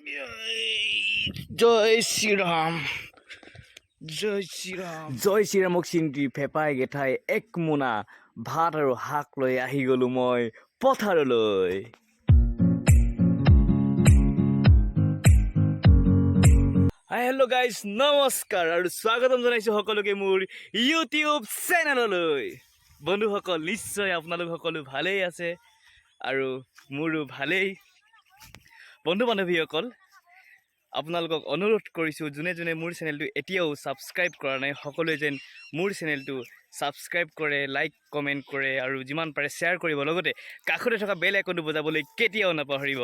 জয় শ্ৰীৰাম জয় শ্ৰীৰাম জয় শ্ৰীৰামক চিন্তি ফেপাই গেঠাই এক মোনা ভাত আৰু শাক লৈ আহি গলো মই পথাৰলৈ। হেল্ল' গাইজ, নমস্কাৰ আৰু স্বাগতম জনাইছোঁ সকলোকে মোৰ ইউটিউব চেনেললৈ। বন্ধুসকল, নিশ্চয় আপোনালোক সকলো ভালেই আছে আৰু মোৰো ভালেই। বন্ধু বান্ধৱীসকল, আপোনালোকক অনুৰোধ কৰিছোঁ, যোনে যোনে মোৰ চেনেলটো এতিয়াও ছাবস্ক্ৰাইব কৰা নাই, সকলোৱে যেন মোৰ চেনেলটো ছাবস্ক্ৰাইব কৰে, লাইক কমেণ্ট কৰে আৰু যিমান পাৰে শ্বেয়াৰ কৰিব, লগতে কাষতে থকা বেল আইকনটো বজাবলৈ কেতিয়াও নাপাহৰিব।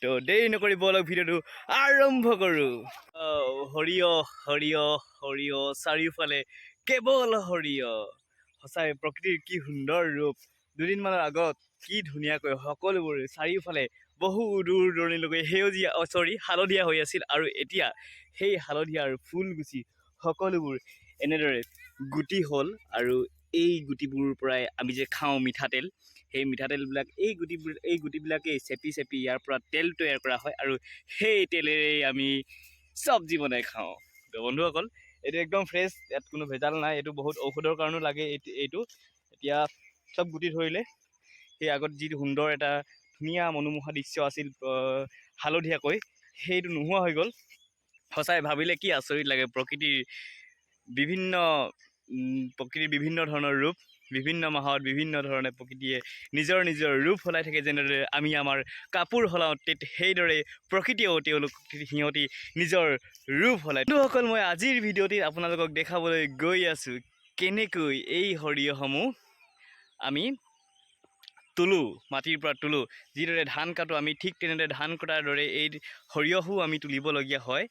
তো দেৰি নকৰি বলক ভিডিঅ'টো আৰম্ভ কৰোঁ। হৰিয়হ হৰিয়হ হৰিয়হ, চাৰিওফালে কেৱল সৰিয়হ। সঁচাই প্ৰকৃতিৰ কি সুন্দৰ ৰূপ। দুদিনমানৰ আগত কি ধুনীয়াকৈ সকলোবোৰ চাৰিওফালে বহু দূৰ দূৰণিলৈকে সেউজীয়া হালধীয়া হৈ আছিল, আৰু এতিয়া সেই হালধীয়াৰ ফুল গুচি সকলোবোৰ এনেদৰে গুটি হ'ল। আৰু এই গুটিবোৰৰ পৰাই আমি যে খাওঁ মিঠাতেল, সেই মিঠাতেলবিলাক এই গুটিবিলাকেই চেপি চেপি ইয়াৰ পৰা তেল তৈয়াৰ কৰা হয়, আৰু সেই তেলেৰেই আমি চব্জি বনাই খাওঁ। তো বন্ধুসকল, এইটো একদম ফ্ৰেছ, ইয়াত কোনো ভেজাল নাই। এইটো বহুত ঔষধৰ কাৰণেও লাগে। এইটো এতিয়া চব গুটি ধৰিলে সেই আগত যিটো সুন্দৰ এটা ধুনীয়া মনোমোহা দৃশ্য আছিল হালধীয়াকৈ, সেইটো নোহোৱা হৈ গ'ল। সঁচাই ভাবিলে কি আচৰিত লাগে। প্ৰকৃতিৰ বিভিন্ন ধৰণৰ ৰূপ, বিভিন্ন মাহত বিভিন্ন ধৰণে প্ৰকৃতিয়ে নিজৰ নিজৰ ৰূপ সলাই থাকে। যেনেদৰে আমি আমাৰ কাপোৰ সলাওঁ, সেইদৰে প্ৰকৃতিয়েও সিহঁতি নিজৰ ৰূপ সলায়। বন্ধুসকল, মই আজিৰ ভিডিঅ'টিত আপোনালোকক দেখাবলৈ গৈ আছোঁ কেনেকৈ এই সৰিয়হসমূহ আমি তোলোঁ, মাটিৰ পৰা তোলোঁ। যিদৰে ধান কাটোঁ আমি, ঠিক তেনেদৰে ধান কটাৰ দৰে এই সৰিয়হো আমি তুলিবলগীয়া হয়।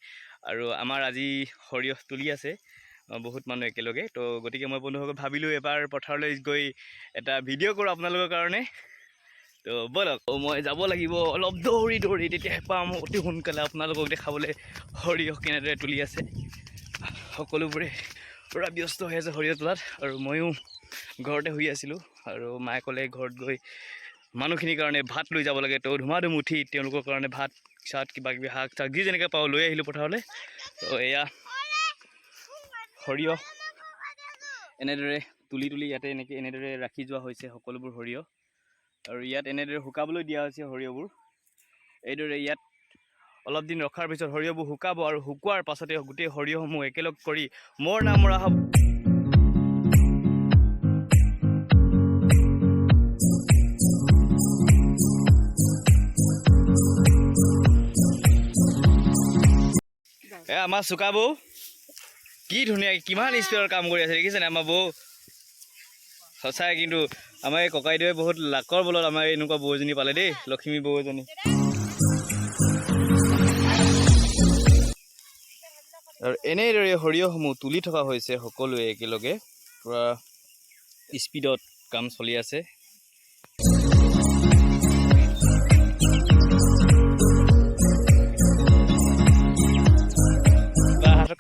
আৰু আমাৰ আজি সৰিয়হ তুলি আছে বহুত মানুহ একেলগে। তো গতিকে মই বন্ধুসকল ভাবিলোঁ এবাৰ পথাৰলৈ গৈ এটা ভিডিঅ' কৰোঁ আপোনালোকৰ কাৰণে। তো ব'লক, মই যাব লাগিব অলপ দৌৰি দৌৰি, তেতিয়াহে পাম অতি সোনকালে আপোনালোকক দেখাবলৈ সৰিয়হ কেনেদৰে তুলি আছে। সকলোবোৰে পূৰা ব্যস্ত হৈ আছে সৰিয়হ তোলাত, আৰু ময়ো ঘৰতে শুই আছিলোঁ। আৰু মায়ে ক'লে ঘৰত গৈ মানুহখিনিৰ কাৰণে ভাত লৈ যাব লাগে। তো ধুমাধুম উঠি তেওঁলোকৰ কাৰণে ভাত চাত কিবাকিবি শাক চাক যি যেনেকৈ পাওঁ লৈ আহিলোঁ পথাৰলৈ। তো এয়া সৰিয়হ এনেদৰে তুলি তুলি ইয়াতে এনেদৰে ৰাখি যোৱা হৈছে সকলোবোৰ সৰিয়হ, আৰু ইয়াত এনেদৰে শুকাবলৈ দিয়া হৈছে সৰিয়হবোৰ। এইদৰে ইয়াত অলপ দিন ৰখাৰ পিছত সৰিয়হবোৰ শুকাব, আৰু শুকোৱাৰ পাছতে গোটেই সৰিয়হসমূহ একেলগ কৰি মৰণা মৰা হ'ব। আমাৰ চুকা বৌ কি ধুনীয়াকৈ কিমান স্পীডৰ কাম কৰি আছে দেখিছেনে আমাৰ বৌ। সঁচাই কিন্তু আমাৰ এই ককাইদেৱে বহুত লাকৰ বলত আমাৰ এনেকুৱা বৌ এজনী পালে দেই, লখিমী বৌ এজনী। আৰু এনেদৰে সৰিয়হসমূহ তুলি থকা হৈছে সকলোৱে একেলগে, পূৰা স্পীডত কাম চলি আছে।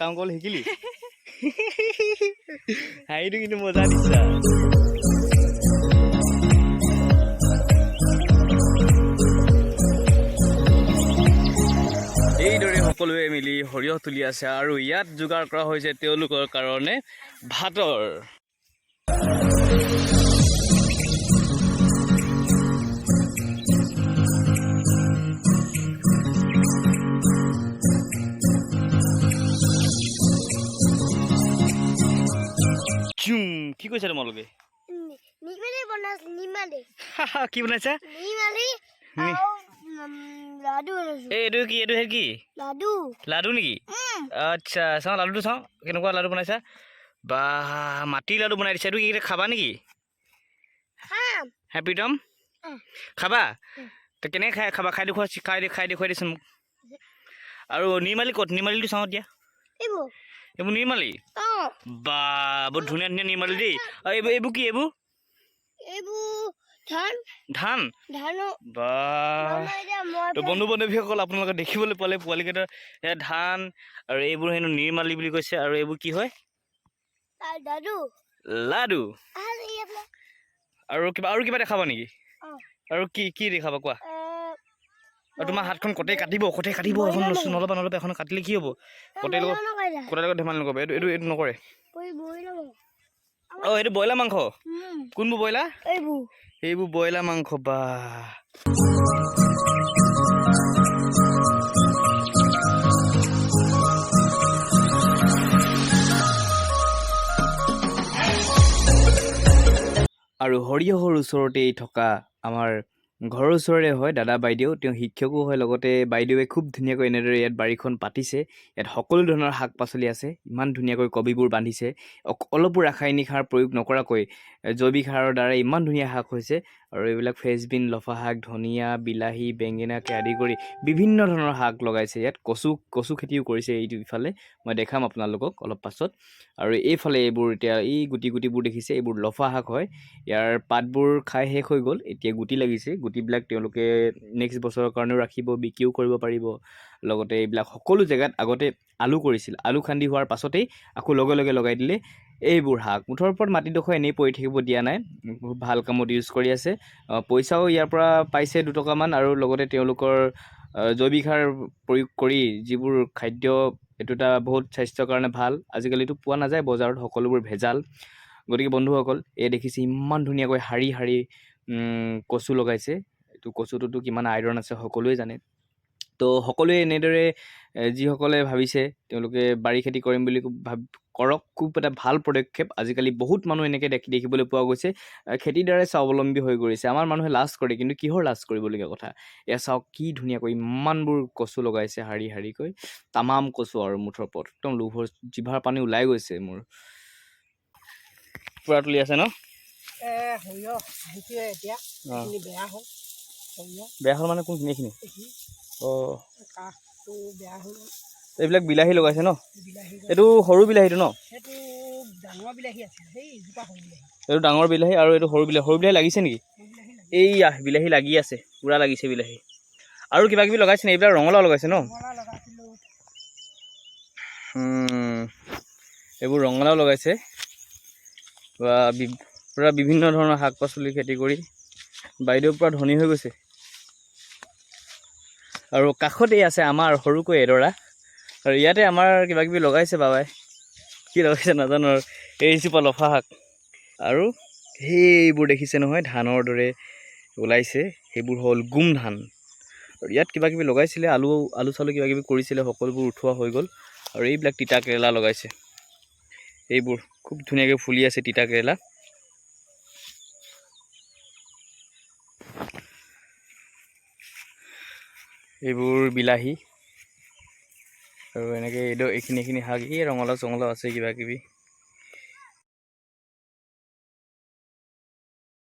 কাম কৰিব শিকিলি হাঁহিটো কিন্তু মজা দিছা। এইদৰে সকলোৱে মিলি সৰিয়হ তুলি আছে, আৰু ইয়াত যোগাৰ কৰা হৈছে তেওঁলোকৰ কাৰণে ভাতৰ। কি কৈছা তোমালোকে? কি বনাইছা? এইটো কি লাডু নেকি? আচ্ছা, চাওঁ লাডুটো চাওঁ কেনেকুৱা লাডু বনাইছা। বা মাটিৰ লাডু বনাই দিছা। এইটো কি খাবা নেকি? হ্যাঁ প্ৰীতম, খাবা? তো কেনেকৈ খাবা? খাই দেখুৱাই দিছোন মোক। আৰু নিৰ্মালি ক'ত? নিৰ্মালিটো চাওঁ এতিয়া। এইবোৰ নিৰ্মালি? বা বহুত ধুনীয়া ধুনীয়া নিৰ্মালি দেই। আৰু এইবোৰ কি? এইবোৰ ধান। বা তো বন্ধু বান্ধৱীসকল, আপোনালোকে দেখিবলৈ পালে পোৱালিকেইটাৰ ধান, আৰু এইবোৰ হেনো নিৰ্মালি বুলি কৈছে। আৰু এইবোৰ কি হয়? লাডু। আৰু কিবা দেখাবা নেকি? আৰু কি দেখাবা কোৱা? আৰু তোমাৰ হাতখন কটেই কাটিব এখন নল'বা এখন কাটিলে কি হ'ব কটেৰ লগত ধেমালি নকৰিবা এইটো নকৰে অঁ এইটো ব্ৰইলাৰ মাংস কোনবোৰ ব্ৰইলাৰ এইবোৰ ব্ৰইলাৰ মাংস বা আৰু সৰিয়হৰ ওচৰতেই থকা আমাৰ ঘৰৰ ওচৰৰে হয় দাদা বাইদেউ তেওঁ শিক্ষকো হয় লগতে বাইদেৱে খুব ধুনীয়াকৈ এনেদৰে ইয়াত বাৰীখন পাতিছে ইয়াত সকলো ধৰণৰ শাক পাচলি আছে ইমান ধুনীয়াকৈ কবিবোৰ বান্ধিছে অলপো ৰাসায়নিক সাৰ প্ৰয়োগ নকৰাকৈ জৈৱিক সাৰৰ দ্বাৰা ইমান ধুনীয়া শাক হৈছে আৰু এইবিলাক ফ্ৰেঞ্চবিন লফা শাক ধনিয়া বিলাহী বেঙেনাকে আদি কৰি বিভিন্ন ধৰণৰ শাক লগাইছে ইয়াত কচু খেতিও কৰিছে এইটো ইফালে মই দেখাম আপোনালোকক অলপ পাছত আৰু এইফালে এইবোৰ এতিয়া এই গুটিবোৰ দেখিছে এইবোৰ লফা শাক হয় ইয়াৰ পাতবোৰ খাই শেষ হৈ গ'ল এতিয়া গুটি লাগিছে গুটিবিলাক তেওঁলোকে নেক্সট বছৰৰ কাৰণেও ৰাখিব বিক্ৰীও কৰিব পাৰিব লগতে এইবিলাক সকলো জেগাত আগতে আলু কৰিছিল আলু খান্দি হোৱাৰ পাছতেই আকৌ লগে লগে লগাই দিলে এইবোৰ শাক মুঠৰ ওপৰত মাটিডোখৰ এনেই পৰি থাকিব দিয়া নাই বহুত ভাল কামত ইউজ কৰি আছে পইচাও ইয়াৰ পৰা পাইছে 2 টকামান আৰু লগতে তেওঁলোকৰ জৈৱিক সাৰ প্ৰয়োগ কৰি যিবোৰ খাদ্য এইটো এটা বহুত স্বাস্থ্যৰ কাৰণে ভাল আজিকালিতো পোৱা নাযায় বজাৰত সকলোবোৰ ভেজাল গতিকে বন্ধুসকল এই দেখিছে ইমান ধুনীয়াকৈ শাৰী শাৰী কচু লগাইছে এইটো কচুটোতো কিমান আইৰণ আছে সকলোৱে জানে তো সকলোৱে এনেদৰে যিসকলে ভাবিছে তেওঁলোকে বাৰী খেতি কৰিম বুলি কৰক খুব এটা ভাল পদক্ষেপ আজিকালি বহুত মানুহ এনেকৈ দেখিবলৈ পোৱা গৈছে খেতিৰ দ্বাৰাই স্বাৱলম্বী হৈ গৈছে আমাৰ মানুহে লাজ কৰে কিন্তু কিহৰ লাজ কৰিবলগীয়া কথা এয়া চাওক কি ধুনীয়াকৈ ইমানবোৰ কচু লগাইছে শাৰী শাৰীকৈ তামাম কচু আৰু মুঠৰ ওপৰত একদম লোভৰ জিভাৰ পানী ওলাই গৈছে মোৰ পুৰা তুলি আছে ন বেয়া হ'ল মানে কোনখিনি এইখিনি অঁ এইবিলাক বিলাহী লগাইছে ন এইটো সৰু বিলাহীটো ন এইটো ডাঙৰ বিলাহী আৰু এইটো সৰু বিলাহী লাগিছে নেকি এইয়া বিলাহী লাগি আছে পুৰা লাগিছে বিলাহী আৰু কিবা কিবি লগাইছে নে এইবিলাক ৰঙালাও লগাইছে ন এইবোৰ ৰঙালাও লগাইছে বা পুৰা বিভিন্ন ধৰণৰ শাক পাচলি খেতি কৰি বাইদেউ পুৰা ধনী হৈ গৈছে আৰু কাষতেই আছে আমাৰ সৰুকৈ এডৰা আৰু ইয়াতে আমাৰ কিবা কিবি লগাইছে বাবাই কি লগাইছে নাজানো আৰু এইজোপা লফা শাক আৰু সেইবোৰ দেখিছে নহয় ধানৰ দৰে ওলাইছে সেইবোৰ হ'ল গুম ধান আৰু ইয়াত কিবা কিবি লগাইছিলে আলু চালু কিবা কিবি কৰিছিলে সকলোবোৰ উঠোৱা হৈ গ'ল আৰু এইবিলাক তিতা কেৰেলা লগাইছে এইবোৰ খুব ধুনীয়াকৈ ফুলি আছে তিতা কেৰেলা এইবোৰ বিলাহী আৰু এনেকৈ এইখিনি শাক এই ৰঙালাও চঙলাও আছে কিবা কিবি